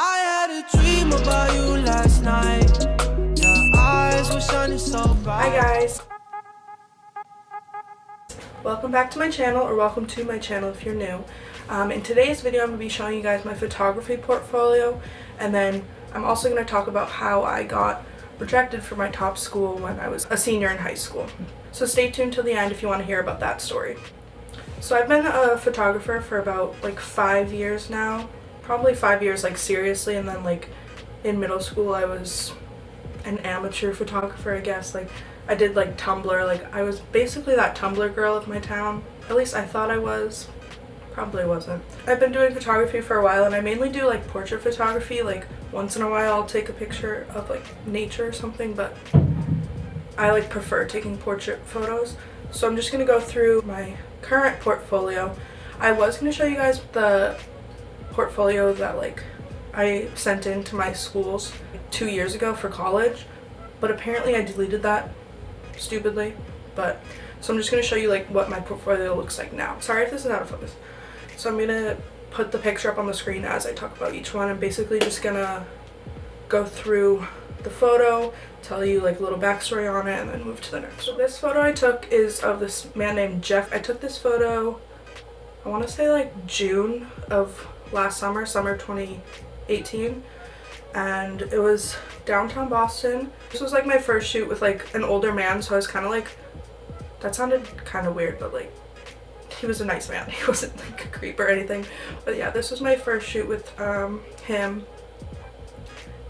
I had a dream about you last night. Your eyes were shining so bright. Hi guys, welcome back to my channel, or welcome to my channel if you're new. In today's video I'm going to be showing you guys my photography portfolio, and then I'm also going to talk about how I got rejected from my top school when I was a senior in high school. So stay tuned till the end if you want to hear about that story. So I've been a photographer for about like 5 years now, probably 5 years like seriously, and then like in middle school I was an amateur photographer, I guess. Like I did like Tumblr, like I was basically that Tumblr girl of my town. At least I thought I was. Probably wasn't. I've been doing photography for a while, and I mainly do like portrait photography. Like once in a while I'll take a picture of like nature or something, but I like prefer taking portrait photos. So I'm just gonna go through my current portfolio. I was gonna show you guys the portfolio that like I sent in to my schools 2 years ago for college, but apparently I deleted that stupidly. But so I'm just going to show you like what my portfolio looks like now. Sorry if this is out of focus. So I'm going to put the picture up on the screen as I talk about each one. I'm basically just going to go through the photo, tell you like a little backstory on it, and then move to the next. So this photo I took is of this man named Jeff. I took this photo, I want to say like June of last summer, summer 2018, and it was downtown Boston. This was like my first shoot with like an older man, so I was kind of like, that sounded kind of weird, but like he was a nice man. He wasn't like a creep or anything. But yeah, this was my first shoot with him,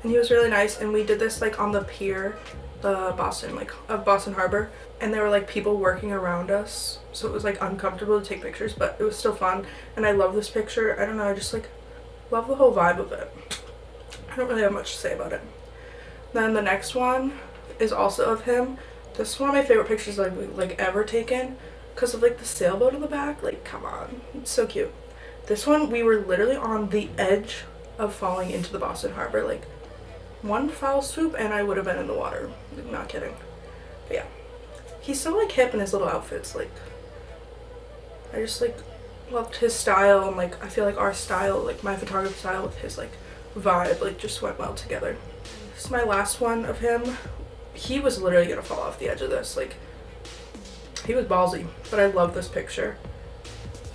and he was really nice. And we did this like on the pier, the Boston, like of Boston Harbor, and there were like people working around us, so it was like uncomfortable to take pictures, but it was still fun. And I love this picture. I don't know, I just like love the whole vibe of it. I don't really have much to say about it. Then the next one is also of him. This is one of my favorite pictures like ever taken, because of like the sailboat in the back. Like, come on, it's so cute. This one, we were literally on the edge of falling into the Boston Harbor. Like one foul swoop and I would have been in the water. Like, not kidding. But yeah, he's so like hip in his little outfits. Like I just like loved his style, and like I feel like our style, like my photography style with his like vibe, like just went well together. This is my last one of him. He was literally gonna fall off the edge of this. Like he was ballsy, but I love this picture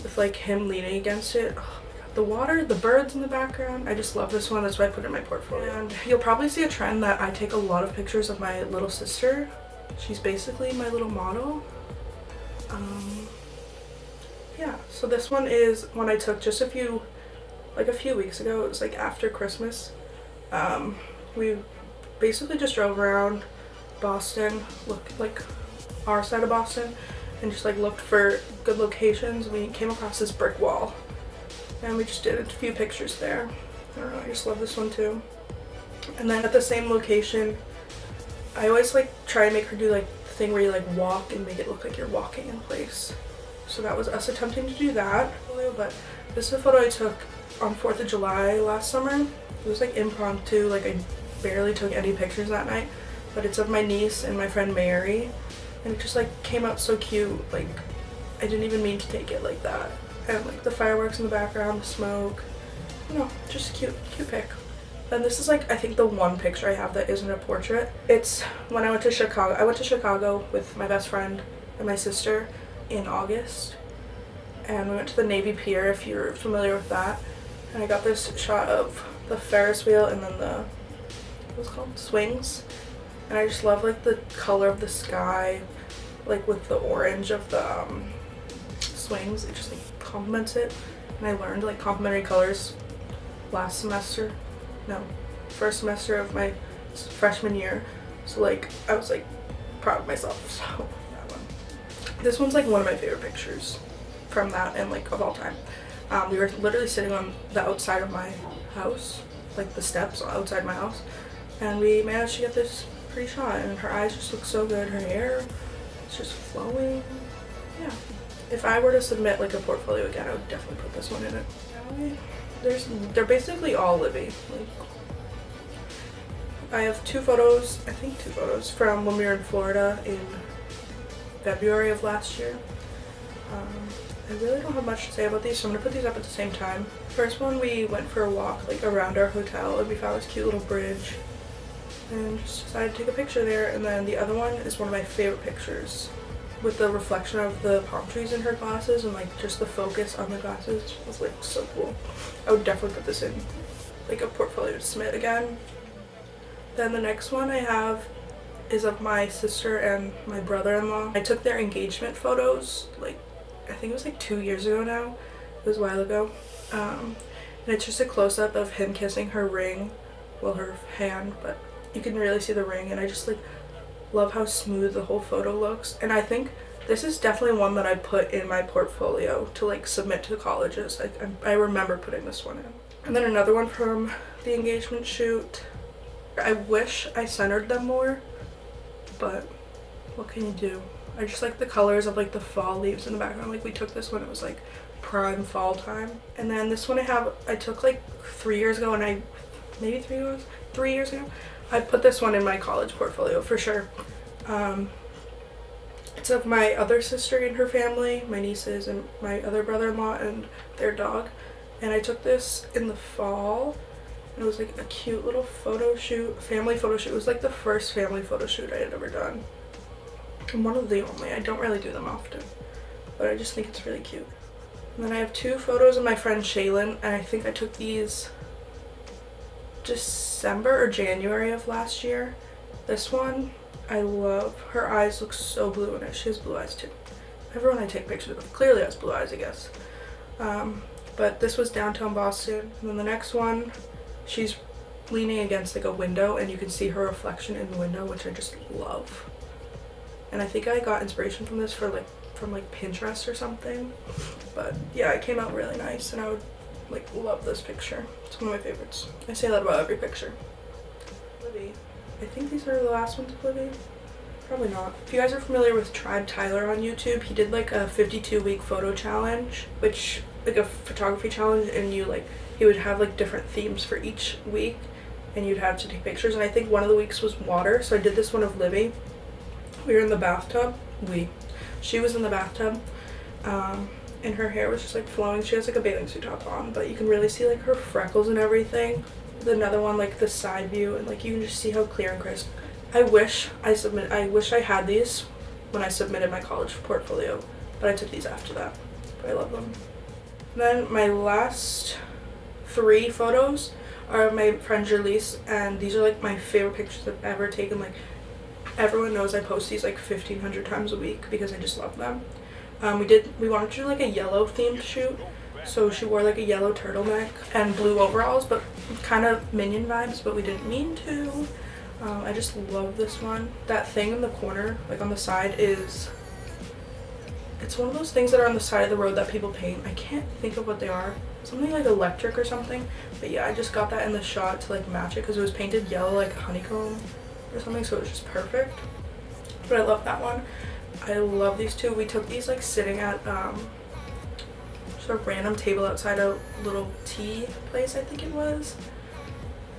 with like him leaning against it. Oh my god, the water, the birds in the background. I just love this one. That's why I put it in my portfolio. And you'll probably see a trend that I take a lot of pictures of my little sister. She's basically my little model. Yeah, so this one is one I took just a few weeks ago. It was like after Christmas. We basically just drove around Boston, looked like our side of Boston, and just like looked for good locations. We came across this brick wall, and we just did a few pictures there. I don't know, I just love this one too. And then at the same location, I always like try and make her do like the thing where you like walk and make it look like you're walking in place. So that was us attempting to do that. But this is a photo I took on 4th of July last summer. It was like impromptu, like I barely took any pictures that night, but it's of my niece and my friend Mary, and it just like came out so cute. Like I didn't even mean to take it like that, and like the fireworks in the background, the smoke, you know, just cute pic. And this is like I think the one picture I have that isn't a portrait. It's when I went to Chicago. I went to Chicago with my best friend and my sister in August, and we went to the Navy Pier, if you're familiar with that, and I got this shot of the Ferris wheel and then the, what's it called, swings, and I just love like the color of the sky, like with the orange of the swings. It just like complements it, and I learned like complementary colors first semester of my freshman year, so like I was like proud of myself. So that one. This one's like one of my favorite pictures from that, and like of all time. We were literally sitting on the outside of my house, like the steps outside my house, and we managed to get this pretty shot, and her eyes just look so good. Her hair is just flowing. Yeah. If I were to submit like a portfolio again, I would definitely put this one in it. They're basically all Libby. Like, I have two photos from when we were in Florida in February of last year. I really don't have much to say about these, so I'm gonna put these up at the same time. First one, we went for a walk like around our hotel and we found this cute little bridge and just decided to take a picture there. And then the other one is one of my favorite pictures with the reflection of the palm trees in her glasses and like just the focus on the glasses. It was like so cool. I would definitely put this in like a portfolio to submit again. Then the next one I have is of my sister and my brother-in-law. I took their engagement photos like I think it was like 2 years ago now. It was a while ago. And it's just a close-up of him kissing her ring, well, her hand, but you can really see the ring, and I just like love how smooth the whole photo looks. And I think this is definitely one that I put in my portfolio to like submit to the colleges. I remember putting this one in. And then another one from the engagement shoot. I wish I centered them more, but what can you do? I just like the colors of like the fall leaves in the background. Like we took this when it was like prime fall time. And then this one I took like 3 years ago, and maybe 3 years ago, I put this one in my college portfolio for sure. It's of my other sister and her family, my nieces and my other brother-in-law and their dog. And I took this in the fall. It was like a cute little photo shoot, family photo shoot. It was like the first family photo shoot I had ever done. And one of the only. I don't really do them often, but I just think it's really cute. And then I have 2 photos of my friend Shaylin, and I think I took these December or January of last year. This one, I love. Her eyes look so blue in it. She has blue eyes too. Everyone I take pictures of clearly has blue eyes, I guess. But this was downtown Boston. And then the next one, she's leaning against like a window, and you can see her reflection in the window, which I just love. And I think I got inspiration from this from Pinterest or something. But yeah, it came out really nice, and I would like love this picture. It's one of my favorites. I say that about every picture. Libby. I think these are the last ones of Libby. Probably not. If you guys are familiar with Tribe Tyler on YouTube, he did like a 52-week photo challenge, which like a photography challenge, and he would have like different themes for each week, and you'd have to take pictures. And I think one of the weeks was water, so I did this one of Libby. We were in the bathtub. She was in the bathtub, and her hair was just like flowing. She has like a bathing suit top on, but you can really see like her freckles and everything. Another one, like the side view, and like you can just see how clear and crisp. I wish I had these when I submitted my college portfolio, but I took these after that. But I love them. And then my last 3 photos are of my friend Jerlise, and these are like my favorite pictures I've ever taken. Like everyone knows I post these like 1,500 times a week because I just love them. We wanted to do like a yellow themed shoot, so she wore like a yellow turtleneck and blue overalls, but kind of Minion vibes, but we didn't mean to. I just love this one. That thing in the corner, like on the side, it's one of those things that are on the side of the road that people paint. I can't think of what they are. Something like electric or something. But yeah, I just got that in the shot to like match it because it was painted yellow like honeycomb or something, so it was just perfect. But I love that one. I love these 2. We took these like sitting at just a random table outside a little tea place, I think it was.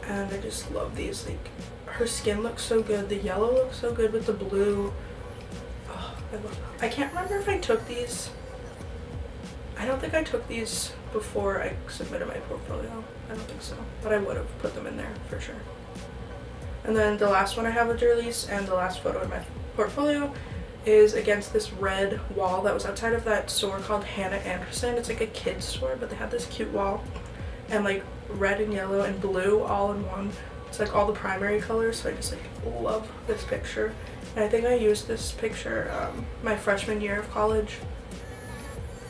And I just love these. Like her skin looks so good. The yellow looks so good with the blue. Oh, I love them. I can't remember if I took these. I don't think I took these before I submitted my portfolio. I don't think so. But I would have put them in there for sure. And then the last one I have with Jerlise, and the last photo in my portfolio, is against this red wall that was outside of that store called Hannah Anderson. It's like a kid's store, but they had this cute wall, and like red and yellow and blue all in one. It's like all the primary colors, so I just like love this picture. And I think I used this picture my freshman year of college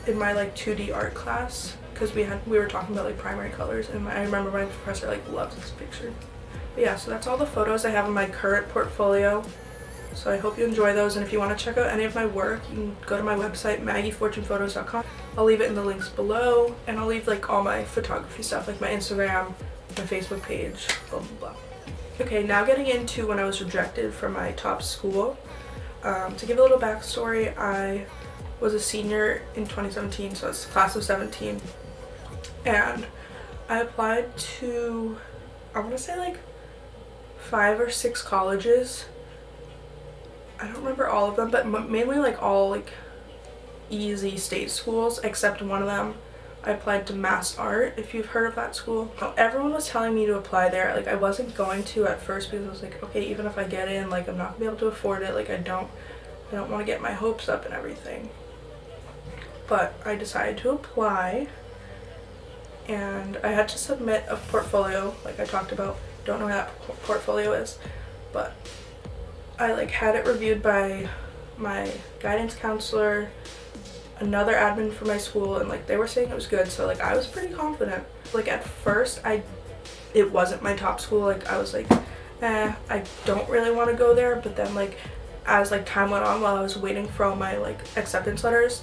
in my like 2D art class, because we were talking about like primary colors, and I remember my professor like loves this picture. But yeah, so that's all the photos I have in my current portfolio. So I hope you enjoy those, and if you want to check out any of my work, you can go to my website, maggiefortunephotos.com. I'll leave it in the links below, and I'll leave like all my photography stuff, like my Instagram, my Facebook page, blah blah blah. Okay, now getting into when I was rejected from my top school. To give a little backstory, I was a senior in 2017, so it's class of 17, and I applied to, I want to say like 5 or 6 colleges. I don't remember all of them, but mainly like all like easy state schools, except one of them I applied to Mass Art, if you've heard of that school. Everyone was telling me to apply there. Like, I wasn't going to at first because I was like, okay, even if I get in, like, I'm not gonna be able to afford it. Like, I don't want to get my hopes up and everything. But I decided to apply, and I had to submit a portfolio, like I talked about. Don't know what that portfolio is, but I like had it reviewed by my guidance counselor, another admin for my school, and like they were saying it was good, so like I was pretty confident. Like at first it wasn't my top school. Like I was like, I don't really want to go there. But then like as like time went on, while I was waiting for all my like acceptance letters,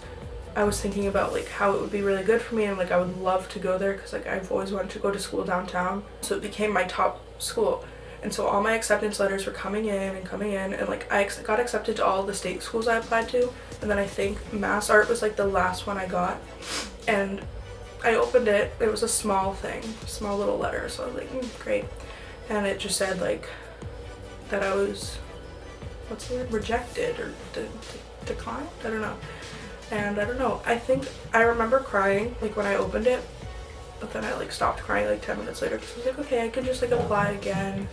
I was thinking about like how it would be really good for me, and like I would love to go there because like I've always wanted to go to school downtown. So it became my top school. And so all my acceptance letters were coming in, and like I got accepted to all the state schools I applied to, and then I think Mass Art was like the last one I got. And I opened it, it was a small little letter, so I was like, great. And it just said like that I was, what's the word, rejected or declined? I don't know. And I don't know, I think I remember crying like when I opened it, but then I like stopped crying like 10 minutes later because I was like, okay, I could just like apply again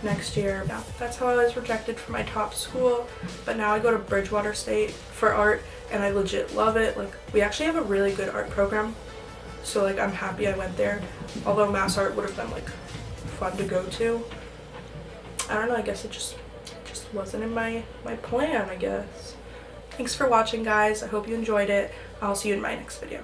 next year. Yeah, that's how I was rejected from my top school. But now I go to Bridgewater State for art, and I legit love it. Like, we actually have a really good art program, so like I'm happy I went there. Although Mass Art would have been like fun to go to. I don't know, I guess it just wasn't in my plan, I guess. Thanks for watching, guys. I hope you enjoyed it. I'll see you in my next video.